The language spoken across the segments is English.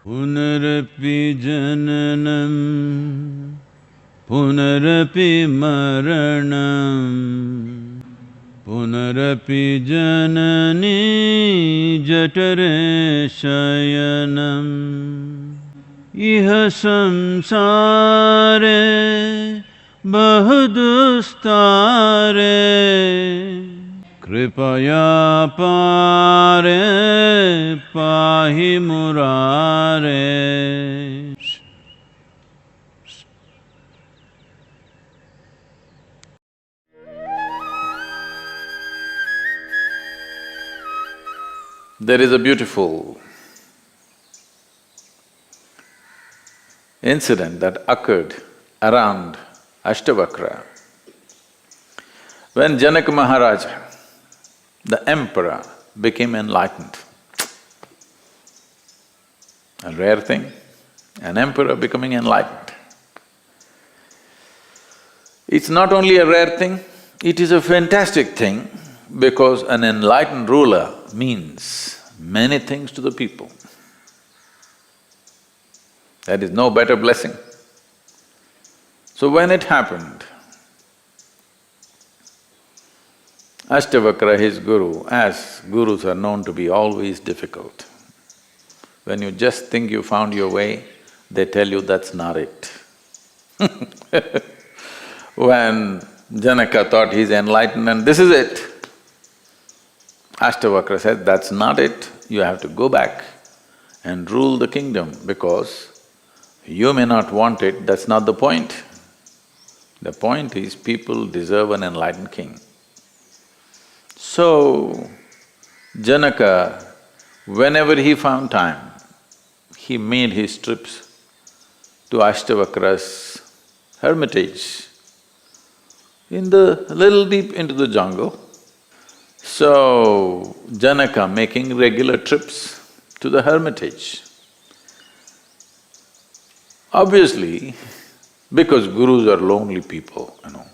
Punarapi jananam, punarapi maranam, punarapi janani jatare shayanam, iha samsare bahudustare, kripaya pare pahi murare. There is a beautiful incident that occurred around Ashtavakra. When Janaka Maharaj, the emperor, became enlightened. A rare thing, an emperor becoming enlightened. It's not only a rare thing, it is a fantastic thing because an enlightened ruler means many things to the people. There is no better blessing. So when it happened, Ashtavakra, his guru, as gurus are known to be always difficult. When you just think you found your way, they tell you that's not it. When Janaka thought he's enlightened and this is it, Ashtavakra said, that's not it, you have to go back and rule the kingdom because you may not want it, that's not the point. The point is people deserve an enlightened king. So, Janaka, whenever he found time, he made his trips to Ashtavakra's hermitage in the… little deep into the jungle. So, Janaka making regular trips to the hermitage. Obviously, because gurus are lonely people, you know.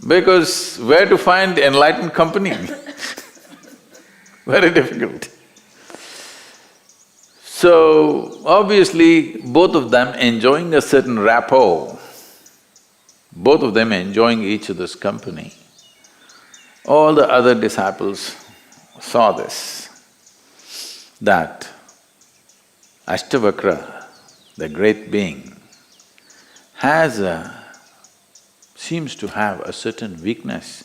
Because where to find enlightened company? Very difficult. So, obviously, both of them enjoying a certain rapport, both of them enjoying each other's company, all the other disciples saw this, that Ashtavakra, the great being, seems to have a certain weakness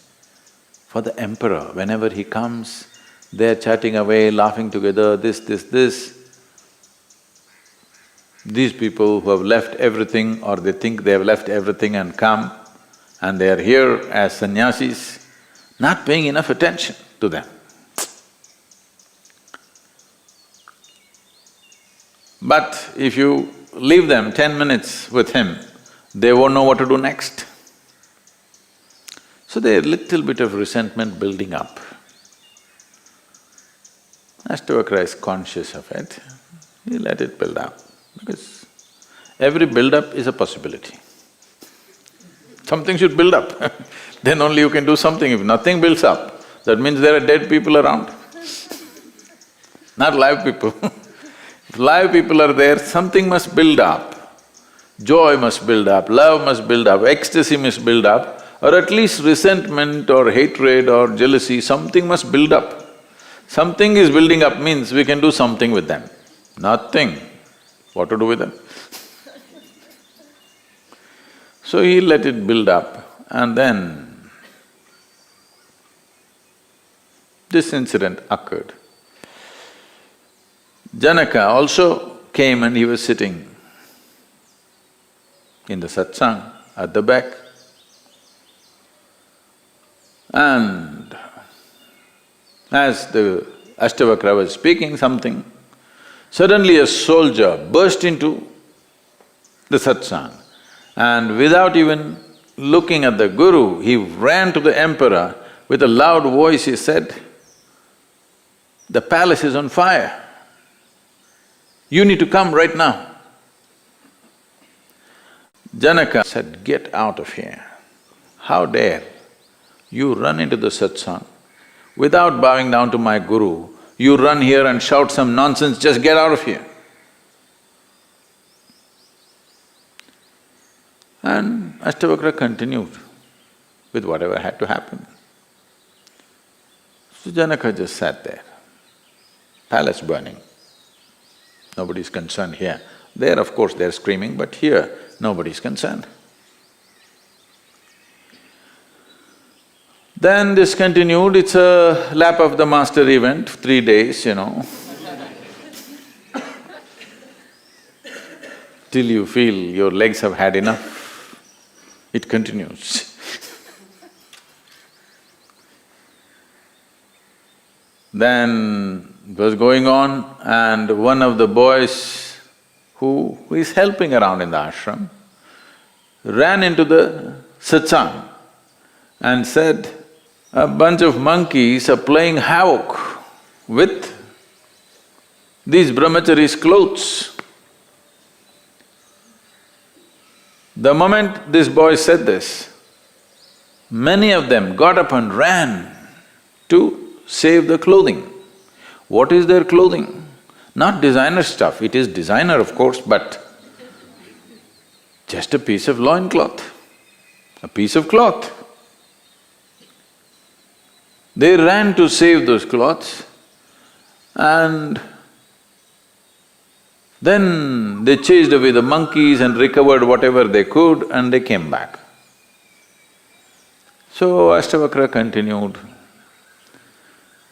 for the emperor. Whenever he comes, they're chatting away, laughing together, this. These people who have left everything or they think they have left everything and come and they are here as sannyasis, not paying enough attention to them. But if you leave them 10 minutes with him, they won't know what to do next. So there's a little bit of resentment building up. Ashtavakra is conscious of it, he let it build up, because every build-up is a possibility. Something should build up, then only you can do something. If nothing builds up, that means there are dead people around, not live people. If live people are there, something must build up. Joy must build up, love must build up, ecstasy must build up, or at least resentment or hatred or jealousy, something must build up. Something is building up means we can do something with them. Nothing. What to do with them? So he let it build up and then this incident occurred. Janaka also came and he was sitting in the satsang at the back. And as the Ashtavakra was speaking something, suddenly a soldier burst into the satsang and without even looking at the guru, he ran to the emperor. With a loud voice he said, "The palace is on fire. You need to come right now." Janaka said, "Get out of here. How dare you run into the satsang Without bowing down to my guru, you run here and shout some nonsense, just get out of here. And Ashtavakra continued with whatever had to happen. So Janaka just sat there, palace burning. Nobody's concerned here. There, of course, they're screaming, but here, nobody's concerned. Then this continued, it's a lap of the master event, 3 days, till you feel your legs have had enough, it continues. Then it was going on and one of the boys who is helping around in the ashram ran into the satsang and said, a bunch of monkeys are playing havoc with these brahmacharis' clothes. The moment this boy said this, many of them got up and ran to save the clothing. What is their clothing? Not designer stuff, it is designer of course, but just a piece of loincloth, a piece of cloth. They ran to save those cloths and then they chased away the monkeys and recovered whatever they could and they came back. So Ashtavakra continued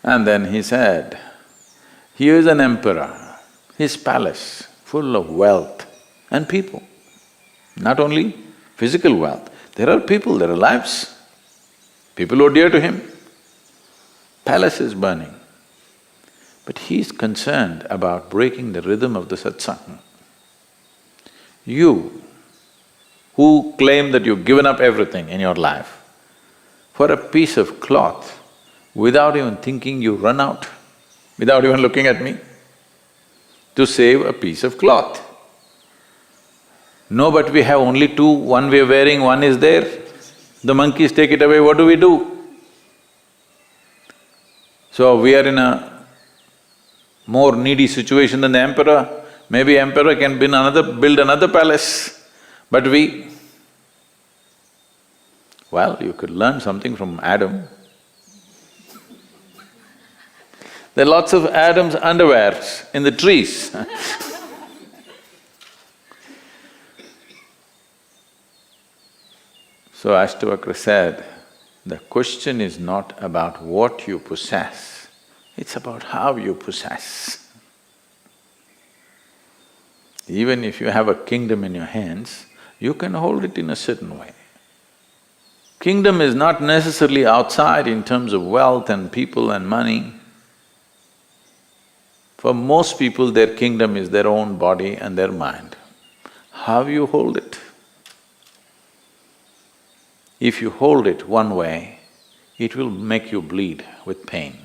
and then he said, here is an emperor, his palace full of wealth and people. Not only physical wealth, there are people, there are lives, people who are dear to him. Palace is burning, but he is concerned about breaking the rhythm of the satsang. You, who claim that you've given up everything in your life, for a piece of cloth, without even thinking you run out, without even looking at me, to save a piece of cloth. No, but we have only two, one we are wearing, one is there. The monkeys take it away, what do we do? So we are in a more needy situation than the emperor. Maybe emperor can build another palace, but we… Well, you could learn something from Adam. There are lots of Adam's underwears in the trees So Ashtavakra said, the question is not about what you possess, it's about how you possess. Even if you have a kingdom in your hands, you can hold it in a certain way. Kingdom is not necessarily outside in terms of wealth and people and money. For most people, their kingdom is their own body and their mind. How you hold it? If you hold it one way, it will make you bleed with pain.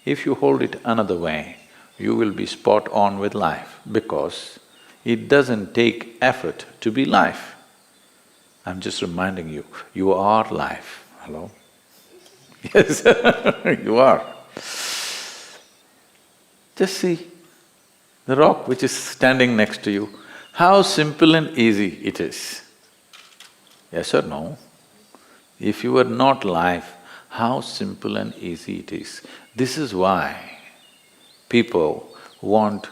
If you hold it another way, you will be spot on with life because it doesn't take effort to be life. I'm just reminding you, you are life. Hello? Yes, you are. Just see the rock which is standing next to you, how simple and easy it is. Yes or no? If you were not life, how simple and easy it is. This is why people want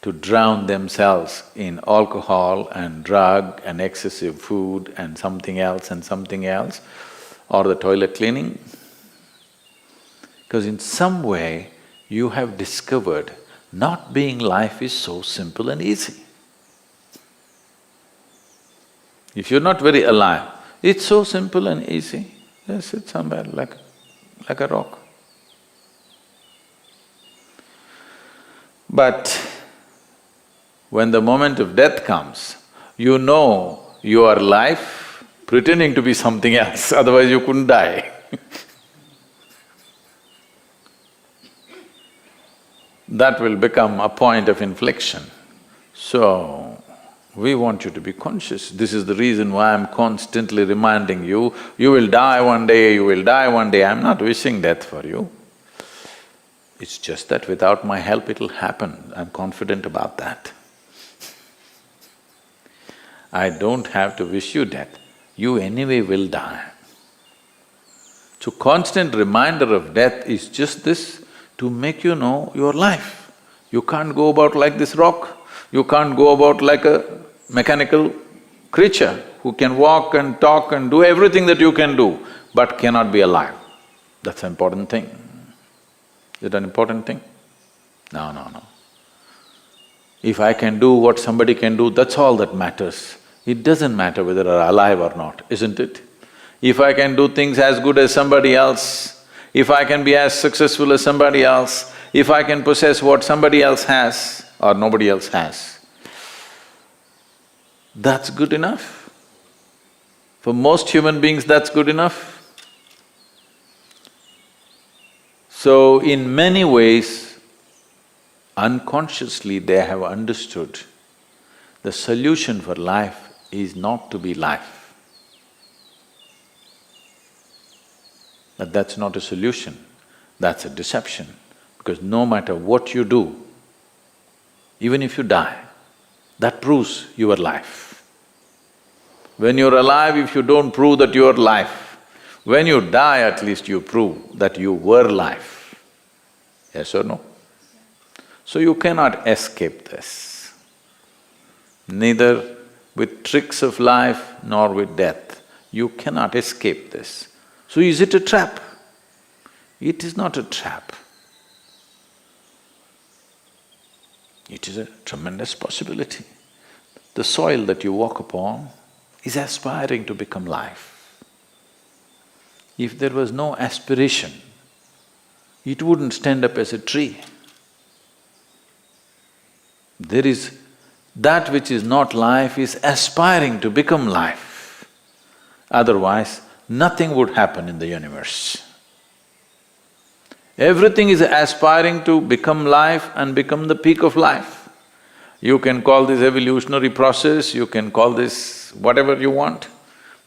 to drown themselves in alcohol and drug and excessive food and something else, or the toilet cleaning. Because in some way, you have discovered not being life is so simple and easy. If you're not very alive, it's so simple and easy, just sit somewhere like a rock. But when the moment of death comes, you know you are life pretending to be something else, otherwise you couldn't die. That will become a point of inflection. So, We want you to be conscious. This is the reason why I'm constantly reminding you, you will die one day, you will die one day. I'm not wishing death for you. It's just that without my help it'll happen. I'm confident about that. I don't have to wish you death. You anyway will die. So constant reminder of death is just this, to make you know your life. You can't go about like this rock. You can't go about like a mechanical creature who can walk and talk and do everything that you can do, but cannot be alive. That's an important thing. Is it an important thing? No, no, no. If I can do what somebody can do, that's all that matters. It doesn't matter whether I'm alive or not, isn't it? If I can do things as good as somebody else, if I can be as successful as somebody else, if I can possess what somebody else has or nobody else has, that's good enough. For most human beings, that's good enough. So, in many ways, unconsciously they have understood the solution for life is not to be life. But that's not a solution, that's a deception. Because no matter what you do, even if you die, that proves your life. When you're alive, if you don't prove that you're life, when you die at least you prove that you were life. Yes or no? So you cannot escape this. Neither with tricks of life nor with death, you cannot escape this. So is it a trap? It is not a trap. It is a tremendous possibility. The soil that you walk upon is aspiring to become life. If there was no aspiration, it wouldn't stand up as a tree. There is… that which is not life is aspiring to become life. Otherwise, nothing would happen in the universe. Everything is aspiring to become life and become the peak of life. You can call this evolutionary process, you can call this whatever you want,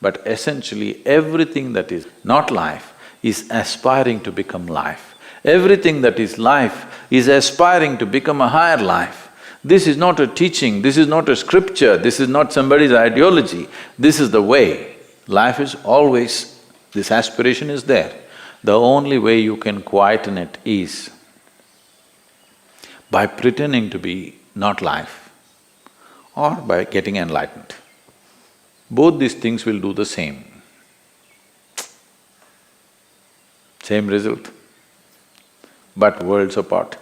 but essentially everything that is not life is aspiring to become life. Everything that is life is aspiring to become a higher life. This is not a teaching, this is not a scripture, this is not somebody's ideology, this is the way. Life is always… this aspiration is there. The only way you can quieten it is by pretending to be not life or by getting enlightened. Both these things will do the same. Same result, but worlds apart.